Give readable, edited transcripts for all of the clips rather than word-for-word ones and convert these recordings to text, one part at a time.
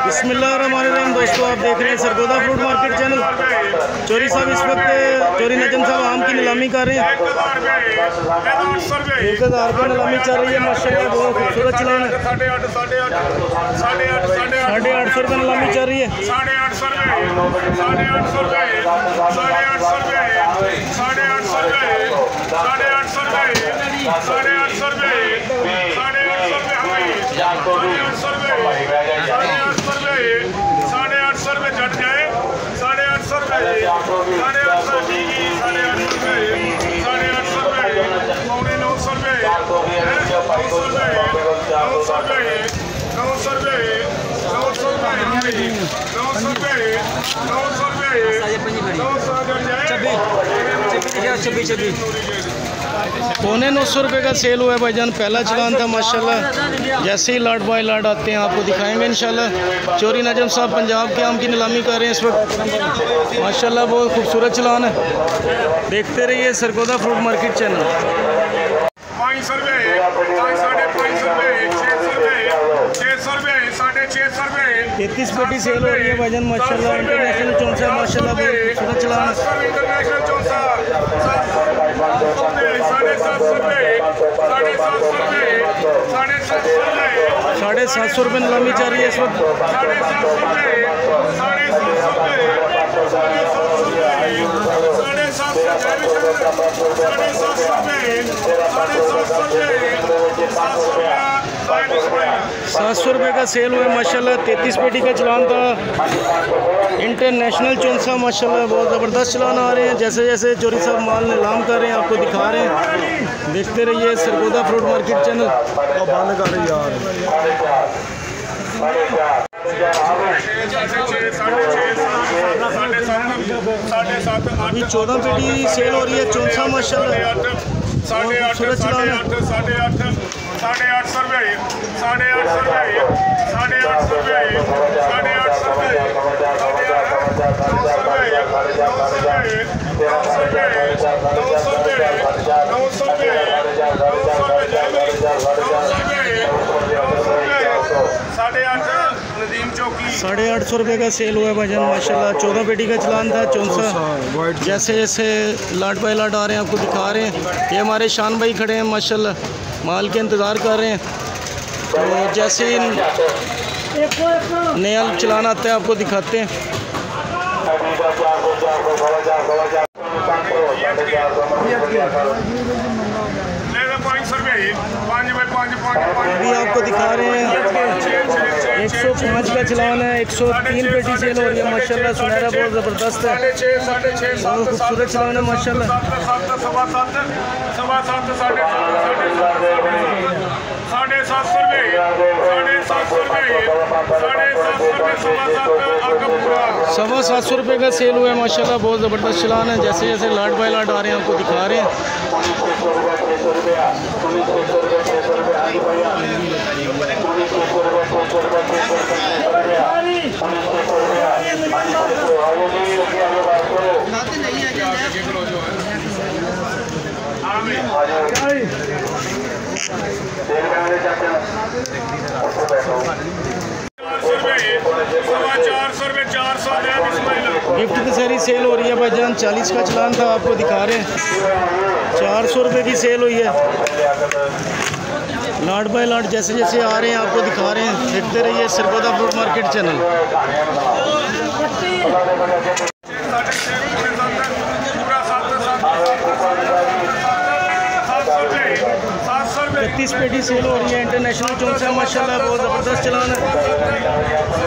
बिस्मिल्लाहिर्रहमानिर्रहीम। दोस्तों आप देख रहे हैं सरगोदा फ्रूट मार्केट चैनल। चोरी साहब इस वक्त चोरी नजम साहब आम की नीलामी कर रहे हैं। 1000 रुपये नीलामी चल रही है माशाल्लाह, बहुत खूबसूरत चलान है। 850 रुपये नीलामी चल रही है। 850 रुपये जट जाए। 850 रुपये 900 रुपये 900 रुपये का सेल हुआ है भाईजान। पहला चलान था माशाल्लाह। जैसे ही लाट बाय लाट आते हैं आपको दिखाएंगे इंशाल्लाह। चोरी नजम साहब पंजाब के आम की नीलामी कर रहे हैं इस वक्त माशाल्लाह, बहुत खूबसूरत चलान है। देखते रहिए सरगोदा फ्रूट मार्केट चैनल। 500 रुपये 550 रुपये 600 रुपये 600 रुपये 650 रुपये 33 पेटी सेल हो रही है भाईजान माशाल्लाह। इंटरनेशनल चौंसा माशाल्लाह, बहुत खूबसूरत चलान है। इंटरनेशनल 750 रुपये 750 रुपये 750 रुपये नीलामी चल रही है इस वक्त। 750 रुपये 700 रुपये का सेल हुआ है माशाल्लाह। 33 पेटी का चलान था। इंटरनेशनल चौंसा माशाल्लाह, बहुत ज़बरदस्त चलान आ रहे हैं। जैसे जैसे चोरी साहब माल नीलाम कर रहे हैं आपको दिखा रहे हैं। देखते रहिए सरगोदा फ्रूट मार्केट चैनल। बंद कर रही यार। अभी 14 पेटी सेल हो रही है चौंसा माशाल्लाह। 850 रुपये 850 रुपये 850 रुपये 850 रुपये का सेल हुआ है भाईजान माशाल्लाह। 14 पेटी का चलान था चौंसा। जैसे जैसे लाट बाय लाट आ रहे हैं आपको दिखा रहे हैं। ये हमारे शान भाई खड़े हैं माशाल्लाह, माल के इंतज़ार कर रहे हैं। तो जैसे ही नया चलान आता है आपको दिखाते हैं। अभी आपको दिखा रहे हैं 105 का चलान है। 103 पेटी सेल हो रही है माशाल्लाह। सुनहरा बहुत ज़बरदस्त है, बहुत खूबसूरत चलान है माशाल्लाह। 750 रुपये का सेल हुआ है माशाल्लाह, बहुत ज़बरदस्त चलान है। जैसे जैसे लाट बाय लाट आ रहे हैं आपको दिखा रहे हैं। गिफ्ट की सारी सेल हो रही है भाईजान। 40 का चलान था आपको दिखा रहे हैं। 400 रुपये की सेल हुई है। लाट बाय लाट जैसे जैसे आ रहे हैं आपको दिखा रहे हैं। देखते रहिए सरगोदा फ्रूट मार्केट चैनल। 33 पेटी सेल हो रही है। इंटरनेशनल चौंसा माशाल्लाह, बहुत ज़बरदस्त चलान है।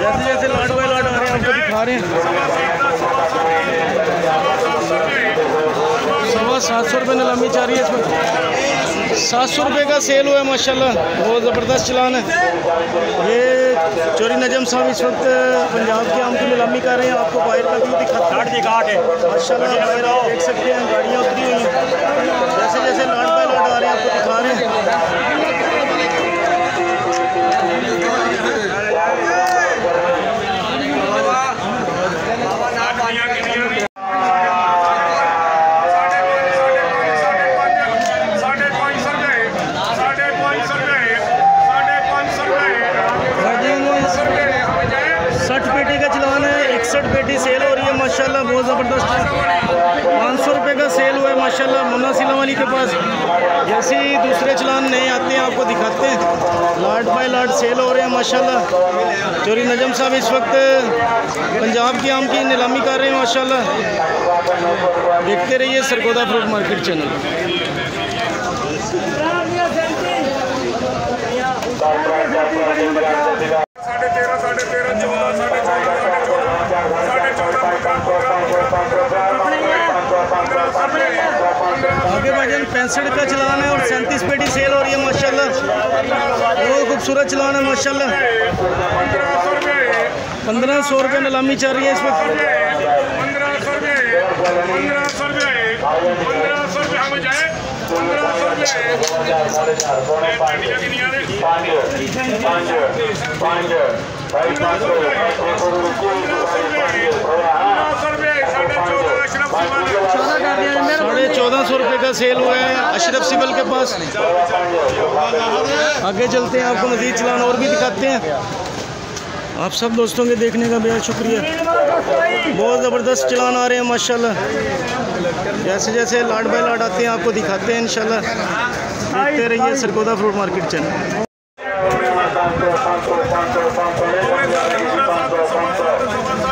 जैसे जैसे लाट बाय लाट आ रहे हैं आपको दिखा रहे हैं। 750 रुपये नीलामी चल रही है इसमें। 700 रुपये का सेल हुआ है माशाल्लाह, बहुत ज़बरदस्त चलान है। ये चोरी नजम साहब इस वक्त पंजाब के आम की नीलामी कर रहे हैं। आपको बाहर का व्यू दिखाते हैं माशाल्लाह। देख सकते हैं गाड़ियाँ उतरी हुई हैं। जैसे जैसे लाट बाय लाट आ रहे हैं आपको दिखा रहे हैं। 65 पेटी सेल हो रही है माशाल्लाह, बहुत ज़बरदस्त। 500 रुपये का सेल हुआ है माशाल्लाह मुन्ना सिला वाली के पास। जैसे ही दूसरे चलान नए आते हैं आपको दिखाते हैं। लाट बाय लाट सेल हो रहे हैं माशाल्लाह। चोरी नजम साहब इस वक्त पंजाब की आम की नीलामी कर रहे हैं माशाल्लाह। देखते रहिए सरगोदा फ्रूट मार्केट चैनल। आगे भाईजान 65 का चलान है और 37 पेटी सेल हो रही है माशाल्लाह। बहुत खूबसूरत चलान है माशाल्लाह। 1500 रुपये नीलामी चल रही है इस वक्त। 1500 रुपये हम जाए 1500 ₹1450 रुपये का सेल हुआ है अशरफ सिबल के पास। आगे चलते हैं, आपको मज़ीद चलान और भी दिखाते हैं। आप सब दोस्तों के देखने का बेहद शुक्रिया। बहुत ज़बरदस्त चलान आ रहे हैं माशाल्लाह। जैसे जैसे लाट बाय लाट आते हैं आपको दिखाते हैं इंशाल्लाह। देखते रहिए सरगोदा फ्रूट मार्केट चैनल।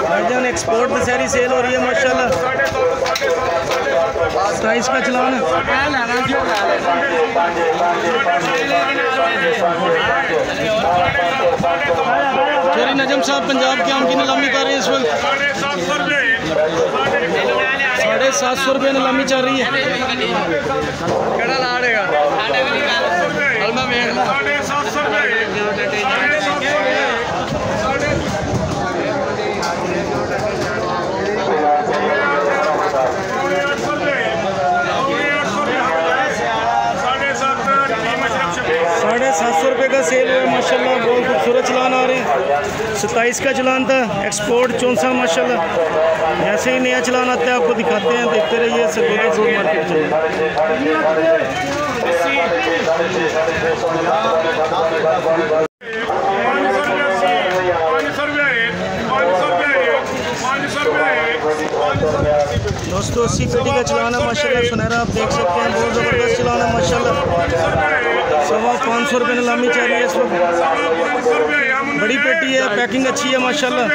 भाईजान एक्सपोर्ट दशहरी सेल हो रही है माशाल्लाह। 27 का चलान है। चोरी नजम साहब पंजाब के आम की नीलामी कर रहे हैं इस वक्त। 750 रुपये नीलामी चल रही है। ₹750 का सेल हुआ है माशाल्लाह। बहुत खूबसूरत चलान आ रहे हैं। 27 का चलान था एक्सपोर्ट 64 माशाल्लाह। जैसे ही नया चलान आता है आपको दिखाते हैं। देखते रहिए सरगोदा फ्रूट मार्केट चैनल। दोस्तों 80 पेटी का चलान है माशाल्लाह सुनहरा, आप देख सकते हैं। बहुत ज़बरदस्त चलान है माशाल्लाह। 550 रुपये नीलामी चल रही है इस वक्त। बड़ी पेटी है, पैकिंग अच्छी है माशाल्लाह।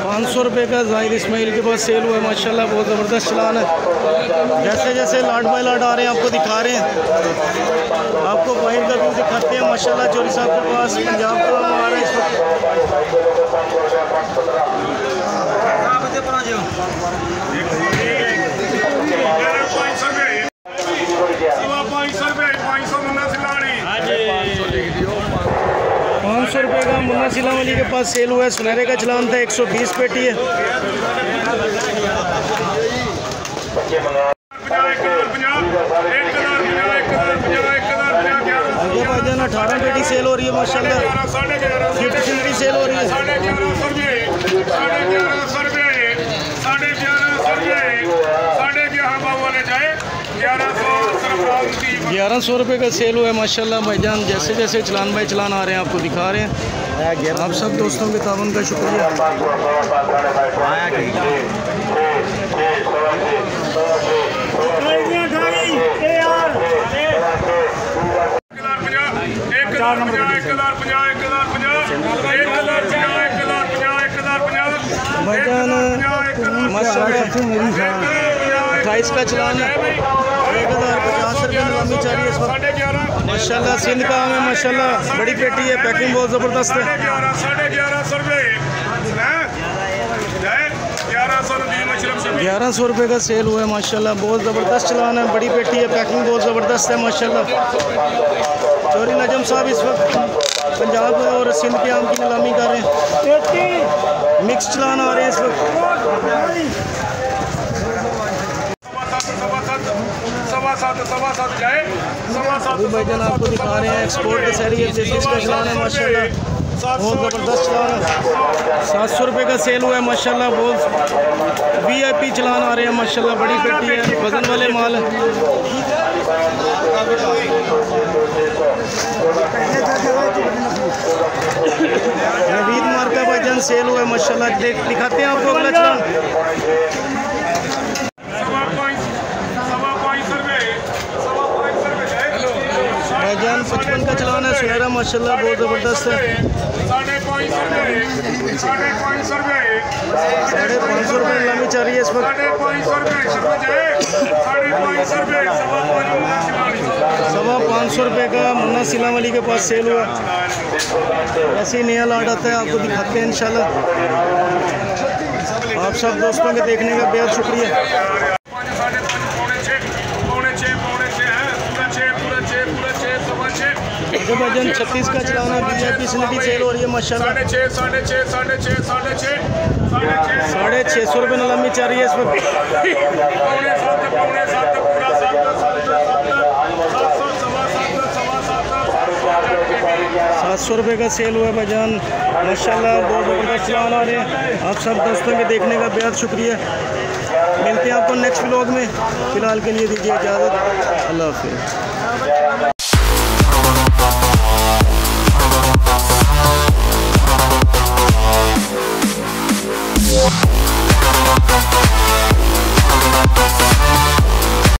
500 रुपये का जाहिर इस्माइल के पास सेल हुआ है माशाल्लाह। बहुत ज़बरदस्त चलान है। जैसे जैसे लाट बाय लाट आ रहे हैं आपको दिखा रहे हैं। आपको बाहर का व्यू दिखाते हैं माशाल्लाह। चोरी साहब के पास पंजाब का आ रहा है इस वक्त। ₹500 का मुन्ना सिला वाली के पास सेल हुआ है। सुनहरे का चलान था 120 पेटी है। आगे भाईजान 18 पेटी सेल हो रही है माशाल्लाह। 50 सेल हो रही है। 1100 रुपये का सेल हुआ है माशाल्लाह भाईजान। जैसे जैसे चलान बाई चलान आ रहे हैं आपको दिखा रहे हैं। आप सब दोस्तों के तावन का शुक्रिया। भाईजान माशाल्लाह 28 का चलान है। 1050 रुपये नीलामी चल रही है इस वक्त माशाल्लाह। सिंध का आम है माशाल्लाह। बड़ी पेटी है, पैकिंग बहुत ज़बरदस्त है। 1100 रुपये का सेल हुआ है माशाल्लाह। बहुत ज़बरदस्त चलान है, बड़ी पेटी है, पैकिंग बहुत ज़बरदस्त है माशाल्लाह। चोरी नजम साहब इस वक्त पंजाब और सिंध के आम की नीलामी कर रहे हैं। मिक्स चलान आ रहे हैं इस वक्त। भाईजान आपको दिखा रहे हैं एक्सपोर्ट दशहरी का चलान है माशाल्लाह। बहुत ज़बरदस्त चलान है। 700 रुपये का सेल हुआ है माशाल्लाह। बहुत VIP चलान आ रहे हैं माशाल्लाह। बड़ी पेटी है, वजन वाले माल है। नवीद सेल हुआ है माशाल्लाह। दिखाते हैं आपको अगला चलान। भाईजान 55 का चलान है, सुनहरा माशाल्लाह बहुत ज़बरदस्त है। 550 रुपये नीलामी चल रही है इस वक्त। 550 रुपये का मुन्ना सिला वाली के पास सेल हुआ। ऐसे ही नया लाट आता है आपको दिखाते हैं इंशाल्लाह। आप सब दोस्तों के देखने का बेहद शुक्रिया। भाईजान 36 का चलाना VIP स्लिटी सेल हो रही है माशाल्लाह। 650 रुपये नीलामी चल रही है इस वक्त। 700 रुपये का सेल हुआ है भाईजान माशाल्लाह। बहुत ज़बरदस्त चलान आ रहे हैं। आप सब दोस्तों के देखने का बेहद शुक्रिया। मिलते हैं आपको नेक्स्ट व्लॉग में। फ़िलहाल के लिए दीजिए इजाज़त। अल्लाह हाफ़िज़।